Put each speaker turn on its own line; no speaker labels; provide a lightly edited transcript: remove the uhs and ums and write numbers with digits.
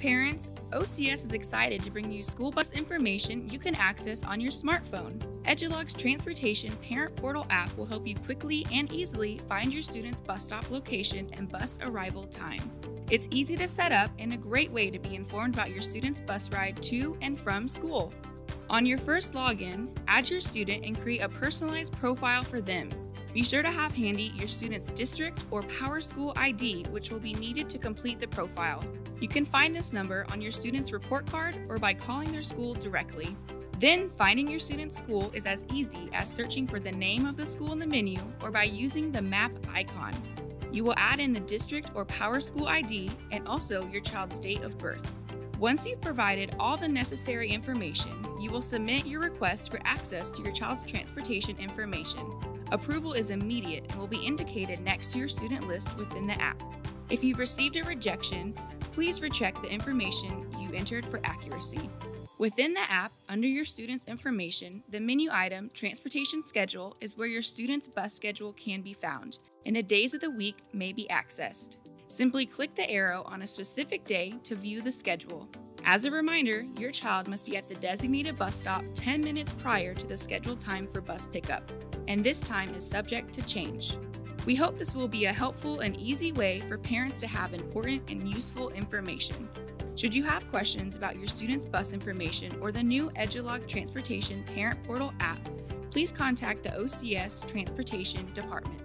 Parents, OCS is excited to bring you school bus information you can access on your smartphone. Edulog's Transportation Parent Portal app will help you quickly and easily find your student's bus stop location and bus arrival time. It's easy to set up and a great way to be informed about your student's bus ride to and from school. On your first login, add your student and create a personalized profile for them. Be sure to have handy your student's district or Power School ID, which will be needed to complete the profile. You can find this number on your student's report card or by calling their school directly. Then, finding your student's school is as easy as searching for the name of the school in the menu or by using the map icon. You will add in the district or Power School ID and also your child's date of birth. Once you've provided all the necessary information, you will submit your request for access to your child's transportation information. Approval is immediate and will be indicated next to your student list within the app. If you've received a rejection, please recheck the information you entered for accuracy. Within the app, under your student's information, the menu item Transportation Schedule is where your student's bus schedule can be found, and the days of the week may be accessed. Simply click the arrow on a specific day to view the schedule. As a reminder, your child must be at the designated bus stop 10 minutes prior to the scheduled time for bus pickup, and this time is subject to change. We hope this will be a helpful and easy way for parents to have important and useful information. Should you have questions about your student's bus information or the new Edulog Transportation Parent Portal app, please contact the OCS Transportation Department.